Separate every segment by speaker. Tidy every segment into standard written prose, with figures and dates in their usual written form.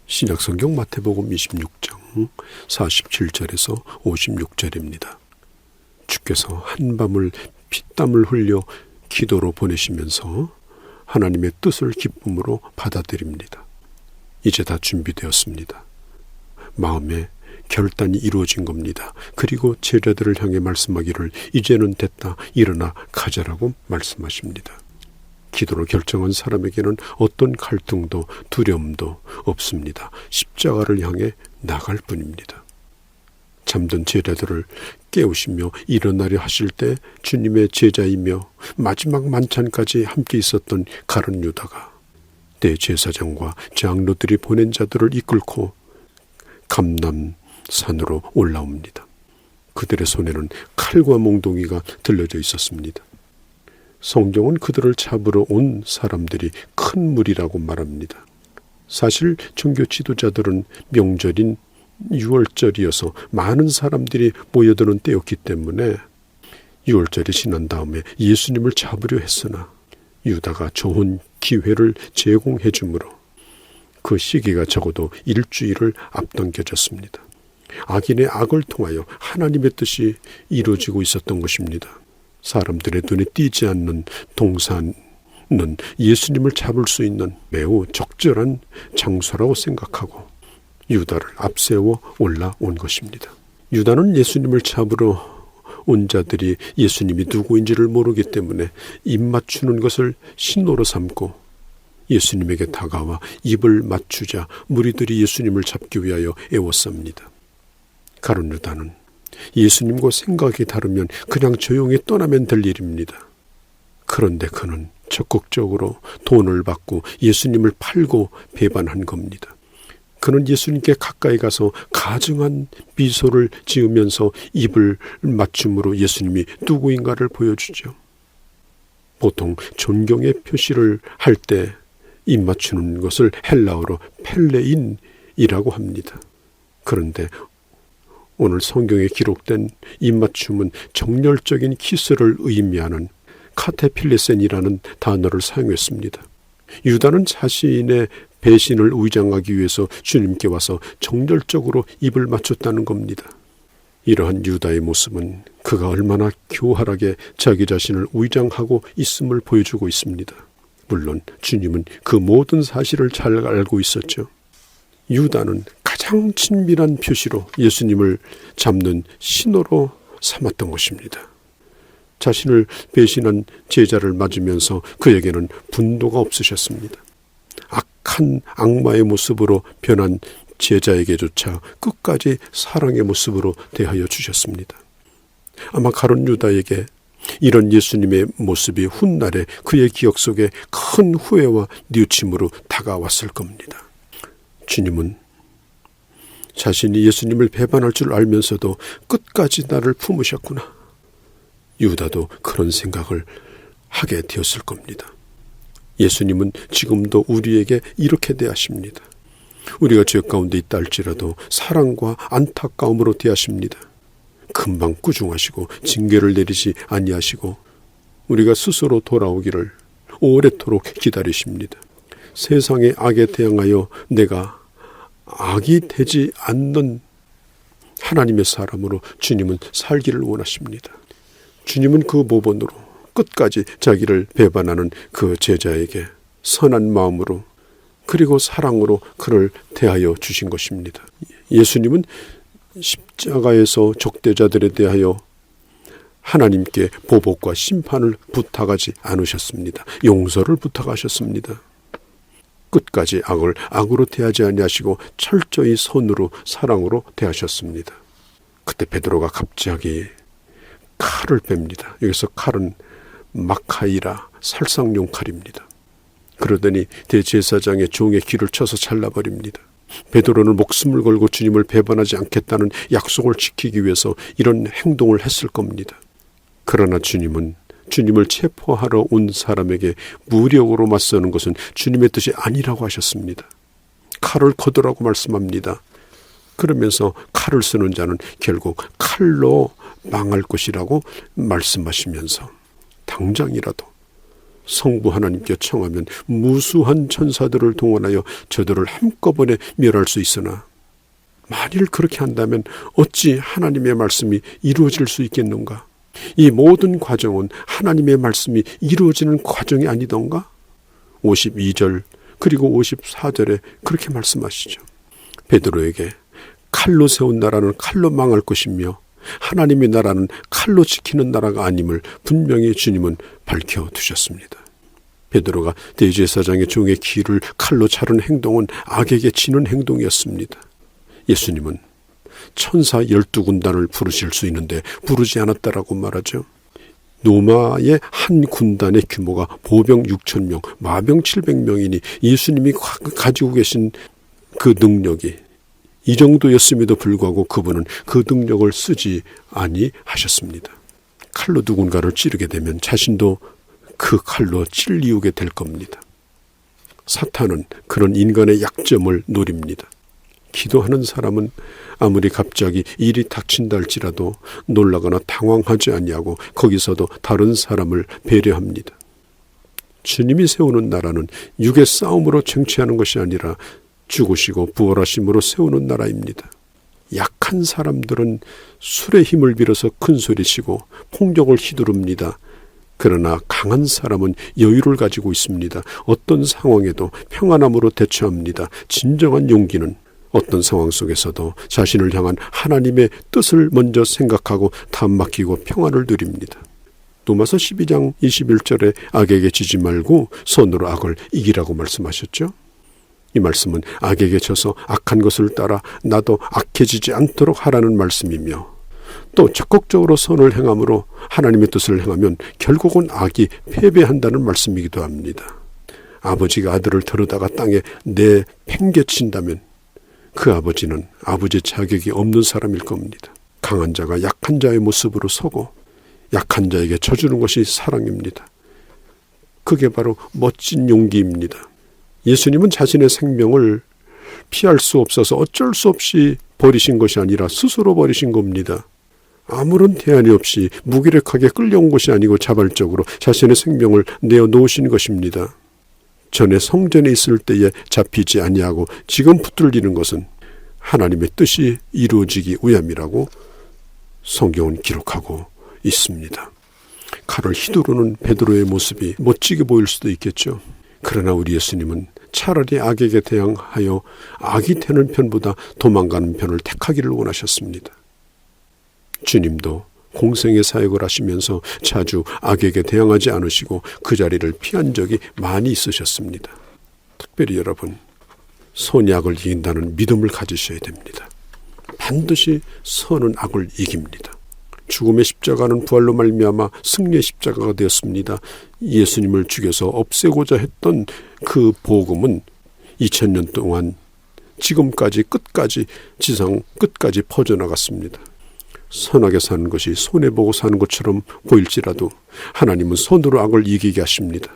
Speaker 1: 신약성경 마태복음 26장 47절에서 56절입니다. 주께서 한밤을 피땀을 흘려 기도로 보내시면서 하나님의 뜻을 기쁨으로 받아들입니다. 이제 다 준비되었습니다. 마음에 결단이 이루어진 겁니다. 그리고 제자들을 향해 말씀하기를 이제는 됐다, 일어나 가자라고 말씀하십니다. 기도로 결정한 사람에게는 어떤 갈등도 두려움도 없습니다. 십자가를 향해 나갈 뿐입니다. 잠든 제자들을 깨우시며 일어나려 하실 때 주님의 제자이며 마지막 만찬까지 함께 있었던 가룟 유다가 대제사장과 장로들이 보낸 자들을 이끌고 감람산으로 올라옵니다. 그들의 손에는 칼과 몽둥이가 들려져 있었습니다. 성경은 그들을 잡으러 온 사람들이 큰 무리라고 말합니다. 사실 종교 지도자들은 명절인 6월절이어서 많은 사람들이 모여드는 때였기 때문에 6월절이 지난 다음에 예수님을 잡으려 했으나 유다가 좋은 기회를 제공해 주므로 그 시기가 적어도 일주일을 앞당겨졌습니다. 악인의 악을 통하여 하나님의 뜻이 이루어지고 있었던 것입니다. 사람들의 눈에 띄지 않는 동산은 예수님을 잡을 수 있는 매우 적절한 장소라고 생각하고 유다를 앞세워 올라온 것입니다. 유다는 예수님을 잡으러 온 자들이 예수님이 누구인지를 모르기 때문에 입 맞추는 것을 신호로 삼고 예수님에게 다가와 입을 맞추자 무리들이 예수님을 잡기 위하여 애웠습니다. 가룟 유다는 예수님과 생각이 다르면 그냥 조용히 떠나면 될 일입니다. 그런데 그는 적극적으로 돈을 받고 예수님을 팔고 배반한 겁니다. 그는 예수님께 가까이 가서 가증한 미소를 지으면서 입을 맞춤으로 예수님이 누구인가를 보여주죠. 보통 존경의 표시를 할 때 입 맞추는 것을 헬라어로 펠레인이라고 합니다. 그런데 오늘 성경에 기록된 입맞춤은 정열적인 키스를 의미하는 카테필레센이라는 단어를 사용했습니다. 유다는 자신의 배신을 위장하기 위해서 주님께 와서 정열적으로 입을 맞췄다는 겁니다. 이러한 유다의 모습은 그가 얼마나 교활하게 자기 자신을 위장하고 있음을 보여주고 있습니다. 물론 주님은 그 모든 사실을 잘 알고 있었죠. 유다는 가장 친밀한 표시로 예수님을 잡는 신호로 삼았던 것입니다. 자신을 배신한 제자를 맞으면서 그에게는 분노가 없으셨습니다. 악한 악마의 모습으로 변한 제자에게조차 끝까지 사랑의 모습으로 대하여 주셨습니다. 아마 가룟 유다에게 이런 예수님의 모습이 훗날에 그의 기억 속에 큰 후회와 뉘우침으로 다가왔을 겁니다. 주님은 자신이 예수님을 배반할 줄 알면서도 끝까지 나를 품으셨구나. 유다도 그런 생각을 하게 되었을 겁니다. 예수님은 지금도 우리에게 이렇게 대하십니다. 우리가 죄 가운데 있다 할지라도 사랑과 안타까움으로 대하십니다. 금방 꾸중하시고 징계를 내리지 아니하시고 우리가 스스로 돌아오기를 오래도록 기다리십니다. 세상의 악에 대항하여 내가 악이 되지 않는 하나님의 사람으로 주님은 살기를 원하십니다. 주님은 그 모본으로 끝까지 자기를 배반하는 그 제자에게 선한 마음으로 그리고 사랑으로 그를 대하여 주신 것입니다. 예수님은 십자가에서 적대자들에 대하여 하나님께 보복과 심판을 부탁하지 않으셨습니다. 용서를 부탁하셨습니다. 끝까지 악을 악으로 대하지 아니하시고 철저히 선으로 사랑으로 대하셨습니다. 그때 베드로가 갑자기 칼을 뺍니다. 여기서 칼은 마카이라 살상용 칼입니다. 그러더니 대제사장의 종의 귀를 쳐서 잘라버립니다. 베드로는 목숨을 걸고 주님을 배반하지 않겠다는 약속을 지키기 위해서 이런 행동을 했을 겁니다. 그러나 주님은 주님을 체포하러 온 사람에게 무력으로 맞서는 것은 주님의 뜻이 아니라고 하셨습니다. 칼을 거두라고 말씀합니다. 그러면서 칼을 쓰는 자는 결국 칼로 망할 것이라고 말씀하시면서 당장이라도 성부 하나님께 청하면 무수한 천사들을 동원하여 저들을 한꺼번에 멸할 수 있으나 만일 그렇게 한다면 어찌 하나님의 말씀이 이루어질 수 있겠는가? 이 모든 과정은 하나님의 말씀이 이루어지는 과정이 아니던가? 52절 그리고 54절에 그렇게 말씀하시죠. 베드로에게 칼로 세운 나라는 칼로 망할 것이며 하나님의 나라는 칼로 지키는 나라가 아님을 분명히 주님은 밝혀두셨습니다. 베드로가 대제사장의 종의 귀를 칼로 자른 행동은 악에게 지는 행동이었습니다. 예수님은 천사 12군단을 부르실 수 있는데 부르지 않았다라고 말하죠. 로마의 한 군단의 규모가 보병 6,000명, 마병 700명이니 예수님이 가지고 계신 그 능력이 이 정도였음에도 불구하고 그분은 그 능력을 쓰지 아니하셨습니다. 칼로 누군가를 찌르게 되면 자신도 그 칼로 찔리우게 될 겁니다. 사탄은 그런 인간의 약점을 노립니다. 기도하는 사람은 아무리 갑자기 일이 닥친다 할지라도 놀라거나 당황하지 아니하고 거기서도 다른 사람을 배려합니다. 주님이 세우는 나라는 육의 싸움으로 쟁취하는 것이 아니라 죽으시고 부활하심으로 세우는 나라입니다. 약한 사람들은 술의 힘을 빌어서 큰소리치고 폭력을 휘두릅니다. 그러나 강한 사람은 여유를 가지고 있습니다. 어떤 상황에도 평안함으로 대처합니다. 진정한 용기는 어떤 상황 속에서도 자신을 향한 하나님의 뜻을 먼저 생각하고 다음 맡기고 평안을 누립니다. 로마서 12장 21절에 악에게 지지 말고 선으로 악을 이기라고 말씀하셨죠. 이 말씀은 악에게 져서 악한 것을 따라 나도 악해지지 않도록 하라는 말씀이며 또 적극적으로 선을 행함으로 하나님의 뜻을 행하면 결국은 악이 패배한다는 말씀이기도 합니다. 아버지가 아들을 데려다가 땅에 내팽개친다면 그 아버지는 아버지 자격이 없는 사람일 겁니다. 강한 자가 약한 자의 모습으로 서고 약한 자에게 져주는 것이 사랑입니다. 그게 바로 멋진 용기입니다. 예수님은 자신의 생명을 피할 수 없어서 어쩔 수 없이 버리신 것이 아니라 스스로 버리신 겁니다. 아무런 대안이 없이 무기력하게 끌려온 것이 아니고 자발적으로 자신의 생명을 내어놓으신 것입니다. 전에 성전에 있을 때에 잡히지 아니하고 지금 붙들리는 것은 하나님의 뜻이 이루어지기 위함이라고 성경은 기록하고 있습니다. 칼을 휘두르는 베드로의 모습이 멋지게 보일 수도 있겠죠. 그러나 우리 예수님은 차라리 악에게 대항하여 악이 되는 편보다 도망가는 편을 택하기를 원하셨습니다. 주님도 공생의 사역을 하시면서 자주 악에게 대항하지 않으시고 그 자리를 피한 적이 많이 있으셨습니다. 특별히 여러분, 선이 악을 이긴다는 믿음을 가지셔야 됩니다. 반드시 선은 악을 이깁니다. 죽음의 십자가는 부활로 말미암아 승리의 십자가가 되었습니다. 예수님을 죽여서 없애고자 했던 그 복음은 2000년 동안 지금까지 끝까지 지상 끝까지 퍼져나갔습니다. 선하게 사는 것이 손해보고 사는 것처럼 보일지라도 하나님은 선으로 악을 이기게 하십니다.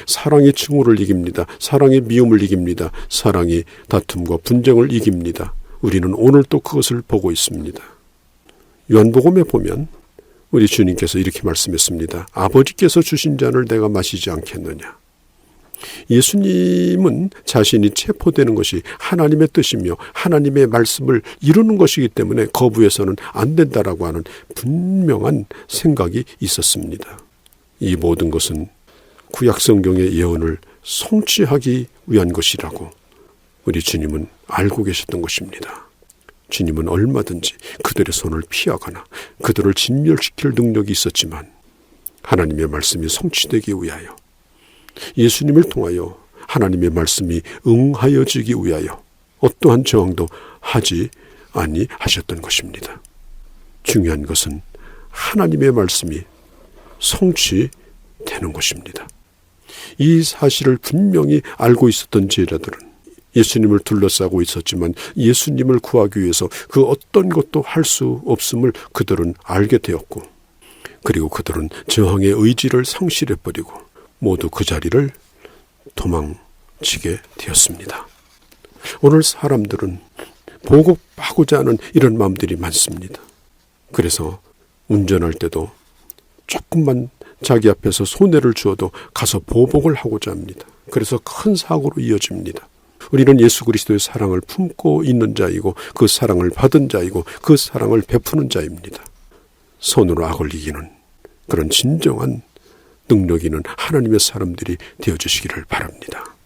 Speaker 1: 사랑이 증오를 이깁니다. 사랑이 미움을 이깁니다. 사랑이 다툼과 분쟁을 이깁니다. 우리는 오늘 또 그것을 보고 있습니다. 요한복음에 보면 우리 주님께서 이렇게 말씀했습니다. 아버지께서 주신 잔을 내가 마시지 않겠느냐. 예수님은 자신이 체포되는 것이 하나님의 뜻이며 하나님의 말씀을 이루는 것이기 때문에 거부해서는 안 된다라고 하는 분명한 생각이 있었습니다. 이 모든 것은 구약 성경의 예언을 성취하기 위한 것이라고 우리 주님은 알고 계셨던 것입니다. 주님은 얼마든지 그들의 손을 피하거나 그들을 진멸시킬 능력이 있었지만 하나님의 말씀이 성취되기 위하여 예수님을 통하여 하나님의 말씀이 응하여지기 위하여 어떠한 저항도 하지 아니하셨던 것입니다. 중요한 것은 하나님의 말씀이 성취되는 것입니다. 이 사실을 분명히 알고 있었던 제자들은 예수님을 둘러싸고 있었지만 예수님을 구하기 위해서 그 어떤 것도 할 수 없음을 그들은 알게 되었고 그리고 그들은 저항의 의지를 상실해버리고 모두 그 자리를 도망치게 되었습니다. 오늘 사람들은 보고하고자 하는 이런 마음들이 많습니다. 그래서 운전할 때도 조금만 자기 앞에서 손해를 주어도 가서 보복을 하고자 합니다. 그래서 큰 사고로 이어집니다. 우리는 예수 그리스도의 사랑을 품고 있는 자이고 그 사랑을 받은 자이고 그 사랑을 베푸는 자입니다. 손으로 악을 이기는 그런 진정한 능력 있는 하나님의 사람들이 되어주시기를 바랍니다.